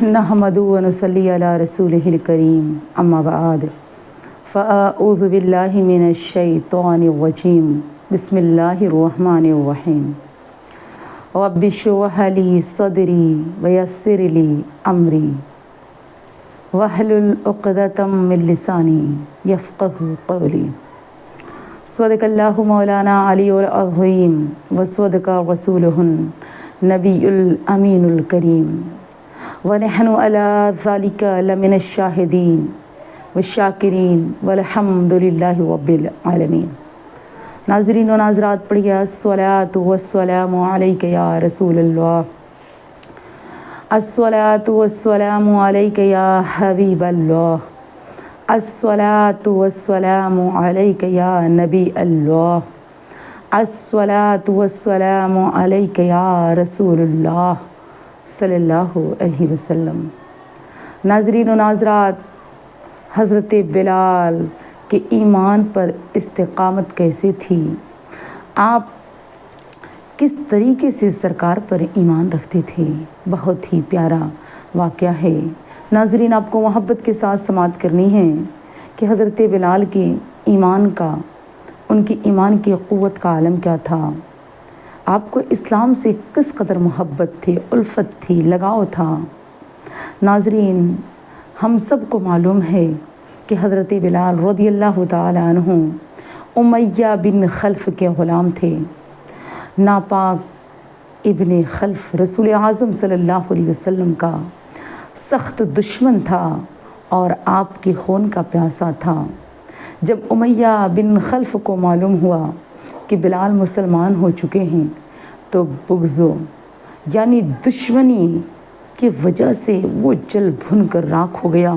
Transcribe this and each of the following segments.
نحمدہ و نصلی علی رسولہ الکریم اما بعد فاعوذ باللہ من الشیطان الرجیم بسم اللہ الرحمن الرحیم رب اشرح لی صدری ویسر لی امری واحلل عقدۃ من لسانی یفقہوا قولی۔ صدق اللہ مولانا علی العظیم وصدق رسولہ النبی الامین الکریم ونحن علی ذالک لمن الشاہدین والشاکرین والحمد للہ رب العالمین۔ ناظرین و ناظرات پڑھیے الصلاۃ والسلام علیک یا رسول اللہ، الصلاۃ والسلام علیک یا حبیب اللہ، الصلاۃ والسلام علیک یا نبی اللہ، الصلاۃ والسلام علیک یا رسول اللہ صلی اللہ علیہ وسلم۔ ناظرین و ناظرات، حضرت بلال کے ایمان پر استقامت کیسے تھی، آپ کس طریقے سے سرکار پر ایمان رکھتے تھے، بہت ہی پیارا واقعہ ہے۔ ناظرین، آپ کو محبت کے ساتھ سماعت کرنی ہے کہ حضرت بلال کے ایمان کا، ان کی ایمان کی قوت کا عالم کیا تھا، آپ کو اسلام سے کس قدر محبت تھی، الفت تھی، لگاؤ تھا۔ ناظرین، ہم سب کو معلوم ہے کہ حضرت بلال رضی اللہ تعالی عنہ امیہ بن خلف کے غلام تھے۔ ناپاک ابن خلف رسول اعظم صلی اللہ علیہ وسلم کا سخت دشمن تھا اور آپ کے خون کا پیاسا تھا۔ جب امیہ بن خلف کو معلوم ہوا کہ بلال مسلمان ہو چکے ہیں تو بغضو یعنی دشمنی کی وجہ سے وہ جل بھن کر راکھ ہو گیا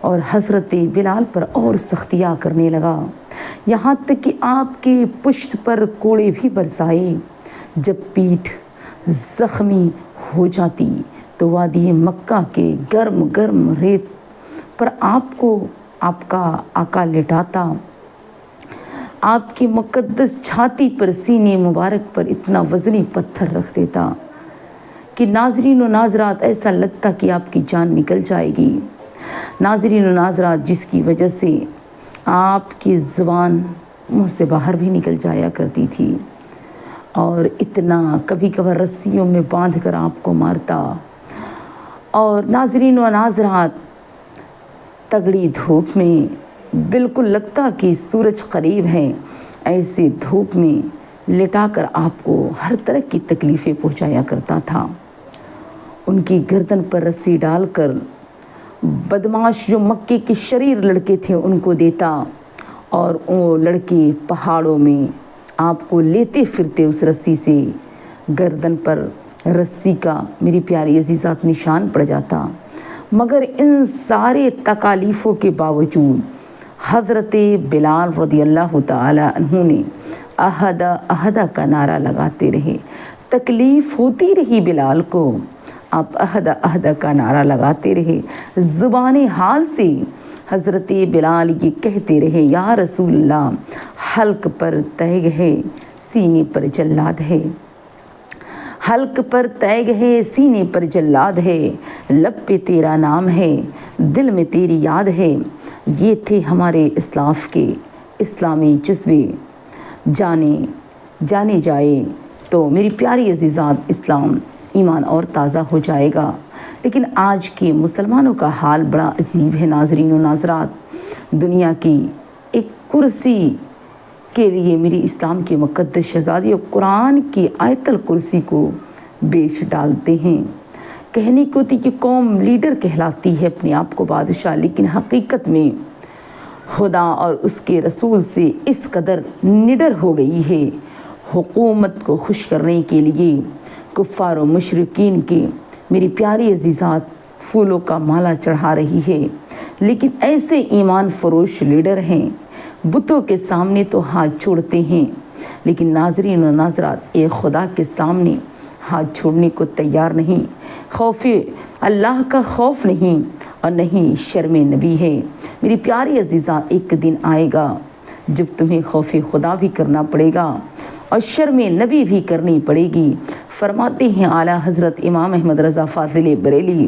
اور حضرت بلال پر اور سختیاں کرنے لگا، یہاں تک کہ آپ کے پشت پر کوڑے بھی برسائے۔ جب پیٹھ زخمی ہو جاتی تو وادی مکہ کے گرم گرم ریت پر آپ کو آپ کا آقا لٹاتا، آپ کی مقدس چھاتی پر سینے مبارک پر اتنا وزنی پتھر رکھ دیتا کہ ناظرین و ناظرات ایسا لگتا کہ آپ کی جان نکل جائے گی۔ ناظرین و ناظرات، جس کی وجہ سے آپ کی زبان منہ سے باہر بھی نکل جایا کرتی تھی اور اتنا کبھی کبھار رسیوں میں باندھ کر آپ کو مارتا۔ اور ناظرین و ناظرات، تگڑی دھوپ میں بالکل لگتا کہ سورج قریب ہے، ایسے دھوپ میں لٹا کر آپ کو ہر طرح کی تکلیفیں پہنچایا کرتا تھا۔ ان کی گردن پر رسی ڈال کر بدماش جو مکے کے شریر لڑکے تھے ان کو دیتا اور وہ لڑکے پہاڑوں میں آپ کو لیتے پھرتے اس رسی سے، گردن پر رسی کا میری پیاری عزیزات نشان پڑ جاتا۔ مگر ان سارے تکالیفوں کے باوجود حضرت بلال رضی اللہ تعالی عنہ نے احد احد کا نعرہ لگاتے رہے۔ تکلیف ہوتی رہی بلال کو، آپ احد احد کا نعرہ لگاتے رہے۔ زبان حال سے حضرت بلال یہ کہتے رہے، یا رسول اللہ، حلق پر تیگ ہے، سینے پر جلاد ہے، حلق پر تیگ ہے، سینے پر جلاد ہے، لب پہ تیرا نام ہے، دل میں تیری یاد ہے۔ یہ تھے ہمارے اسلاف کے اسلامی جذبے، جانے جائے تو میری پیاری عزیزات اسلام ایمان اور تازہ ہو جائے گا۔ لیکن آج کے مسلمانوں کا حال بڑا عجیب ہے۔ ناظرین و ناظرات، دنیا کی ایک کرسی کے لیے میری اسلام کے مقدس شہزادی اور قرآن کی آیت الکرسی کو بیچ ڈالتے ہیں۔ کہنے کو تھی کہ قوم لیڈر کہلاتی ہے اپنے آپ کو بادشاہ، لیکن حقیقت میں خدا اور اس کے رسول سے اس قدر نڈر ہو گئی ہے، حکومت کو خوش کرنے کے لیے کفار و مشرکین کے میری پیاری عزیزات پھولوں کا مالا چڑھا رہی ہے۔ لیکن ایسے ایمان فروش لیڈر ہیں، بتوں کے سامنے تو ہاتھ چھوڑتے ہیں، لیکن ناظرین و ناظرات ایک خدا کے سامنے ہاتھ چھوڑنے کو تیار نہیں۔ خوف اللہ کا خوف نہیں اور نہیں شرم نبی ہے۔ میری پیاری عزیزاں، ایک دن آئے گا جب تمہیں خوف خدا بھی کرنا پڑے گا اور شرم نبی بھی کرنی پڑے گی۔ فرماتے ہیں اعلیٰ حضرت امام احمد رضا فاضل بریلی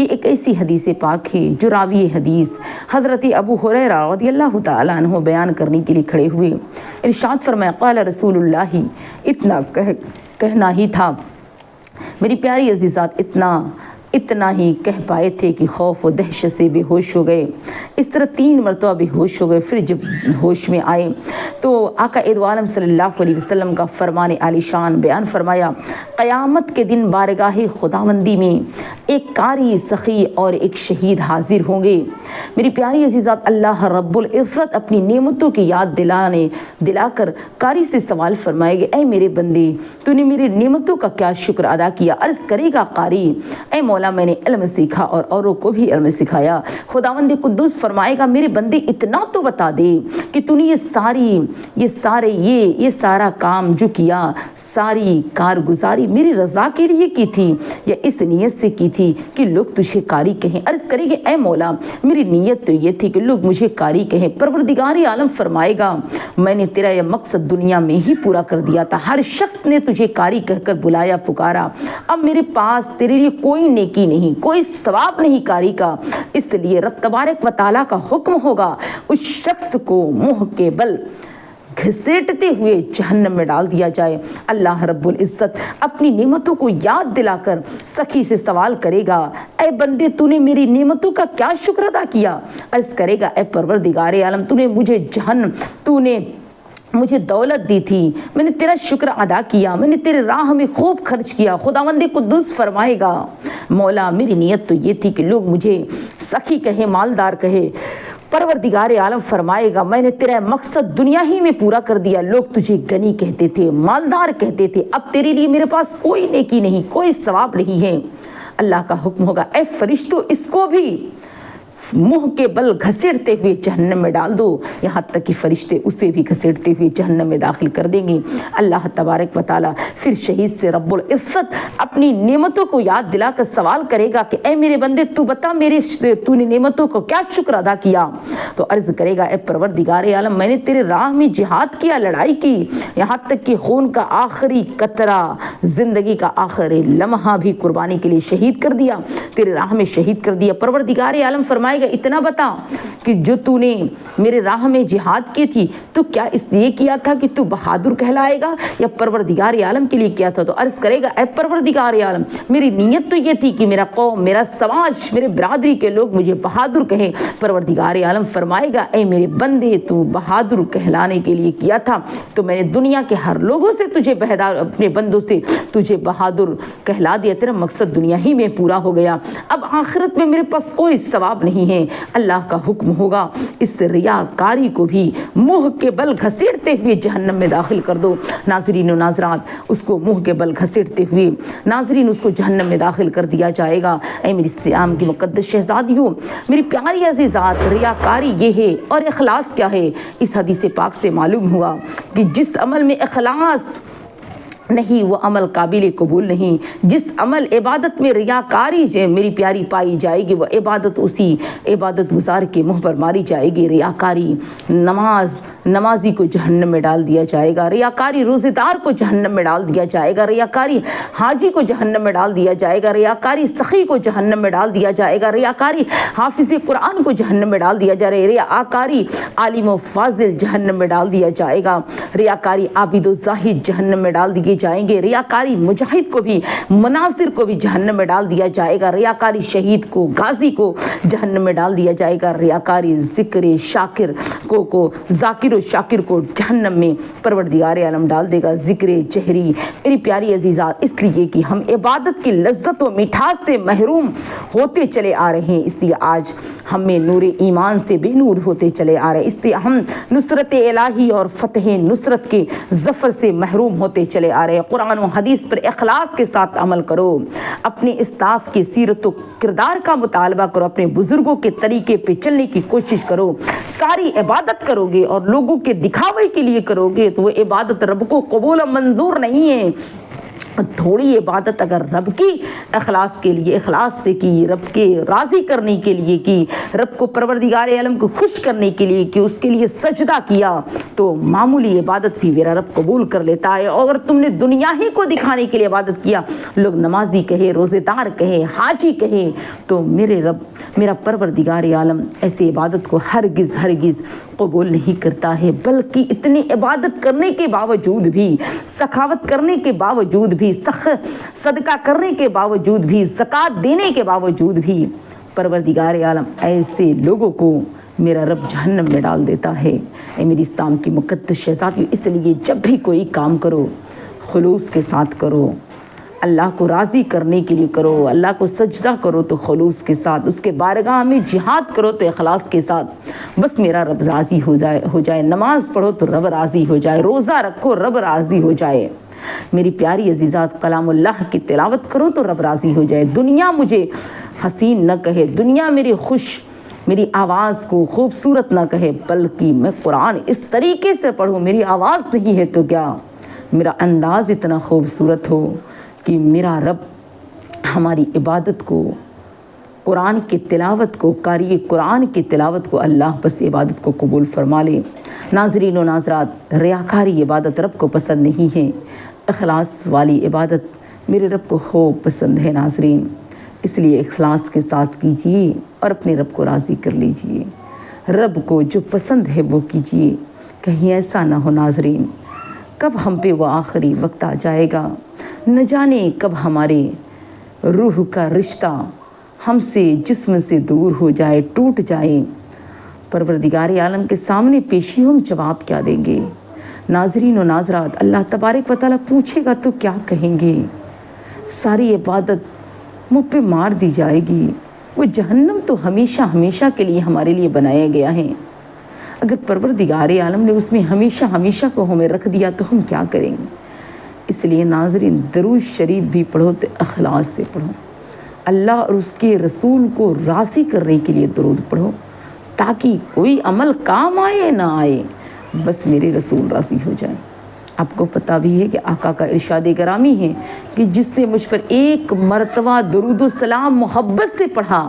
یہ ایک ایسی حدیث پاک ہے جو راوی حدیث حضرت ابو ہریرہ رضی اللہ تعالیٰ عنہ بیان کرنے کے لیے کھڑے ہوئے۔ ارشاد فرمایا قال رسول اللہ، اتنا کہنا ہی تھا میری پیاری عزیزات، اتنا ہی کہہ پائے تھے کہ خوف و دہشت سے بے ہوش ہو گئے۔ اس طرح 3 مرتبہ بے ہوش ہو گئے۔ پھر جب ہوش میں آئے تو آقا عالم صلی اللہ علیہ وسلم کا فرمان عالی شان بیان فرمایا، قیامت کے دن بارگاہ خداوندی میں ایک قاری، سخی اور ایک شہید حاضر ہوں گے۔ میری پیاری عزیزات، اللہ رب العزت اپنی نعمتوں کی یاد دلا کر قاری سے سوال فرمائے گے، اے میرے بندے، تو نے میری نعمتوں کا کیا شکر ادا کیا؟ عرض کرے گا قاری، اے مولا میں نے علم سیکھا اور اوروں کو بھی علم سکھایا۔ خداوند قدوس فرمائے گا، میرے بندے اتنا تو بتا دے کہ تو نے یہ سارا کام جو کیا، ساری کارگزاری میری رضا کے لیے کی تھی یا اس نیت سے کی تھی کہ لوگ تجھے قاری کہیں؟ عرض کرے گے، اے مولا میری نیت تو یہ تھی کہ لوگ مجھے قاری کہیں۔ پروردگار عالم فرمائے گا، میں نے تیرا یہ مقصد دنیا میں ہی پورا کر دیا تھا۔ ہر شخص نے تجھے قاری کہہ کر بلایا، پکارا۔ اب میرے پاس تیرے لیے کوئی نیکی نہیں، کوئی ثواب نہیں قاری کا، اس لیے رب تبارک و تعالیٰ کا حکم ہوگا اس شخص کو منہ کے بل گھسیٹتے ہوئے جہنم میں ڈال دیا جائے۔ اللہ رب العزت اپنی نعمتوں کو یاد دلا کر سخی سے سوال کرے گا، اے بندے، تو نے میری نعمتوں کا کیا شکر ادا کیا؟ عرض کرے گا، اے پروردگار عالم، تو نے مجھے دولت دی تھی، میں نے تیرا شکر ادا کیا، میں نے تیرے راہ میں خوب خرچ کیا۔ خداوند قدوس فرمائے گا، مولا میری نیت تو یہ تھی کہ لوگ مجھے سخی کہے، مالدار کہے۔ پروردگار عالم فرمائے گا، میں نے تیرا مقصد دنیا ہی میں پورا کر دیا، لوگ تجھے غنی کہتے تھے، مالدار کہتے تھے، اب تیرے لیے میرے پاس کوئی نیکی نہیں، کوئی ثواب نہیں ہے۔ اللہ کا حکم ہوگا، اے فرشتوں، اس کو بھی منہ کے بل گھسیٹتے ہوئے جہنم میں ڈال دو، یہاں تک کہ فرشتے اسے بھی گھسیٹتے ہوئے جہنم میں داخل کر دیں گے۔ اللہ تبارک و تعالیٰ پھر شہید سے رب العزت اپنی نعمتوں کو یاد دلا کر سوال کرے گا کہ اے میرے بندے، تو بتا تو نے نعمتوں کو کیا شکر ادا کیا؟ تو عرض کرے گا، اے پروردگار عالم، میں نے تیرے راہ میں جہاد کیا، لڑائی کی، یہاں تک کہ خون کا آخری قطرہ، زندگی کا آخری لمحہ بھی قربانی کے لیے شہید کر دیا، تیرے راہ میں شہید کر دیا۔ پروردگار عالم فرمائے گا، اتنا بتا کہ جو تو نے میرے راہ میں جہاد کی تھی، تو کیا اس لیے کیا تھا کہ تو بہادر کہلائے گا یا پروردگار عالم کے لیے کیا تھا؟ تو عرض کرے گا، اے پروردگار عالم، میری نیت تو یہ تھی کہ میرا قوم، میرا سماج، میرے برادری کے لوگ مجھے بہادر کہیں۔ پروردگار عالم فرمائے گا، اے میرے بندے، تو بہادر کہلانے کے لیے کیا تھا، تو میں نے دنیا کے ہر لوگوں سے تجھے اپنے بندوں سے تجھے بہادر کہلا دیا، تیرا مقصد دنیا ہی میں پورا ہو گیا، اب آخرت میں میرے پاس کوئی ثواب نہیں ہے۔ اللہ کا حکم ہوگا، اس ریاکاری کو بھی منہ کے بل گھسیٹتے ہوئے جہنم میں داخل کر دو۔ ناظرین و ناظرات، اس کو منہ کے بل گھسیٹتے ہوئے ناظرین اس کو جہنم میں داخل کر دیا جائے گا۔ اے میری اسلام کی مقدس شہزادیوں، میری پیاری عزیزات، ریاکاری یہ ہے اور اخلاص کیا ہے؟ اس حدیث پاک سے معلوم ہوا کہ جس عمل میں اخلاص نہیں وہ عمل قابل قبول نہیں، جس عمل عبادت میں ریاکاری میری پیاری پائی جائے گی، وہ عبادت اسی عبادت گزار کے منہ پر ماری جائے گی۔ ریاکاری نمازی کو جہنم میں ڈال دیا جائے گا، ریاکاری روزہ دار کو جہنم میں ڈال دیا جائے گا، ریاکاری حاجی کو جہنم میں ڈال دیا جائے گا، ریاکاری سخی کو جہنم میں ڈال دیا جائے گا، ریاکاری حافظ قرآن کو جہنم میں ڈال دیا جائے گا، ریاکاری عالم و فاضل جہنم میں ڈال دیا جائے گا، ریاکاری عابد و زاہد جہنم میں ڈال دیے جائیں گے، ریاکاری مجاہد کو بھی، مناظر کو بھی جہنم میں ڈال دیا جائے گا، ریاکاری شہید کو، غازی کو جہنم میں ڈال دیا جائے گا، ریاکاری ذکر شاکر کو ذاکر و شاکر کو جہنم میں پروردگار عالم ڈال دے گا۔ ذکر جہری، میری پیاری عزیزات، اس لیے کہ ہم عبادت کی لذت و مٹھاس سے محروم ہوتے چلے آ رہے ہیں، اس لیے آج ہمیں نور ایمان سے بے نور ہوتے چلے آ رہے ہیں، اس لیے ہم نصرت الہی اور فتح نصرت کے ظفر سے محروم ہوتے چلے آ رہے ہیں۔ قرآن و حدیث پر اخلاص کے ساتھ عمل کرو، اپنے اسلاف کی سیرت و کردار کا مطالبہ کرو، اپنے بزرگوں کے طریقے پہ چلنے کی کوشش کرو۔ ساری عبادت کرو گے اور لوگوں کے دکھاوے کے لیے کرو گے تو وہ عبادت رب کو قبول و منظور نہیں ہے۔ تھوڑی عبادت اگر رب کی اخلاص کے لیے، اخلاص سے کی، رب کے راضی کرنے کے لیے کی، رب کو پروردگار عالم کو خوش کرنے کے لیے کی، اس کے لیے سجدہ کیا، تو معمولی عبادت بھی میرا رب قبول کر لیتا ہے۔ اور تم نے دنیا ہی کو دکھانے کے لیے عبادت کیا، لوگ نمازی کہے، روزے دار کہے، حاجی کہے، تو میرے رب، میرا پروردگار عالم ایسی عبادت کو ہرگز ہرگز قبول نہیں کرتا ہے، بلکہ اتنی عبادت کرنے کے باوجود بھی، سخاوت کرنے کے باوجود بھی، صدقہ کرنے کے باوجود بھی، زکوٰۃ دینے کے باوجود بھی، پروردگار عالم ایسے لوگوں کو میرا رب جہنم میں ڈال دیتا ہے۔ اے میری اسلام کی مقدس شہزادیوں، اس لیے جب بھی کوئی کام کرو خلوص کے ساتھ کرو، اللہ کو راضی کرنے کے لیے کرو، اللہ کو سجدہ کرو تو خلوص کے ساتھ، اس کے بارگاہ میں جہاد کرو تو اخلاص کے ساتھ، بس میرا رب راضی ہو جائے۔ نماز پڑھو تو رب راضی ہو جائے، روزہ رکھو رب راضی ہو جائے، میری پیاری عزیزات کلام اللہ کی تلاوت کرو تو رب راضی ہو جائے۔ دنیا مجھے حسین نہ کہے، دنیا میری آواز کو خوبصورت نہ کہے، بلکہ میں قرآن اس طریقے سے پڑھوں، میری آواز نہیں ہے تو کیا، میرا انداز اتنا خوبصورت ہو کہ میرا رب ہماری عبادت کو، قرآن کی تلاوت کو، قاری قرآن کی تلاوت کو اللہ بس عبادت کو قبول فرما لے۔ ناظرین و ناظرات، ریاکاری عبادت رب کو پسند نہیں ہے، اخلاص والی عبادت میرے رب کو خوب پسند ہے۔ ناظرین، اس لیے اخلاص کے ساتھ کیجیے اور اپنے رب کو راضی کر لیجیے، رب کو جو پسند ہے وہ کیجیے، کہیں ایسا نہ ہو ناظرین کب ہم پہ وہ آخری وقت آ جائے گا، نہ جانے کب ہمارے روح کا رشتہ ہم سے، جسم سے دور ہو جائے، ٹوٹ جائے، پروردگار عالم کے سامنے پیشی ہم جواب کیا دیں گے؟ ناظرین و ناظرات، اللہ تبارک و تعالیٰ پوچھے گا تو کیا کہیں گے؟ ساری عبادت منہ پہ مار دی جائے گی، وہ جہنم تو ہمیشہ ہمیشہ کے لیے ہمارے لیے بنایا گیا ہے، اگر پروردگار عالم نے اس میں ہمیشہ ہمیشہ کو ہمیں رکھ دیا تو ہم کیا کریں گے؟ اس لیے ناظرین، درود شریف بھی پڑھو تو اخلاص سے پڑھو، اللہ اور اس کے رسول کو راضی کرنے کے لیے درود پڑھو، تاکہ کوئی عمل کام آئے نہ آئے، بس میرے رسول راضی ہو جائے۔ آپ کو پتہ بھی ہے کہ آقا کا ارشاد گرامی ہے کہ جس نے مجھ پر ایک مرتبہ درود و سلام محبت سے پڑھا،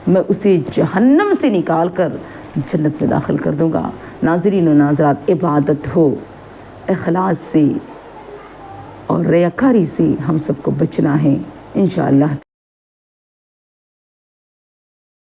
میں اسے جہنم سے نکال کر جنت میں داخل کر دوں گا۔ ناظرین و ناظرات، عبادت ہو اخلاص سے اور ریاکاری سے ہم سب کو بچنا ہے انشاءاللہ۔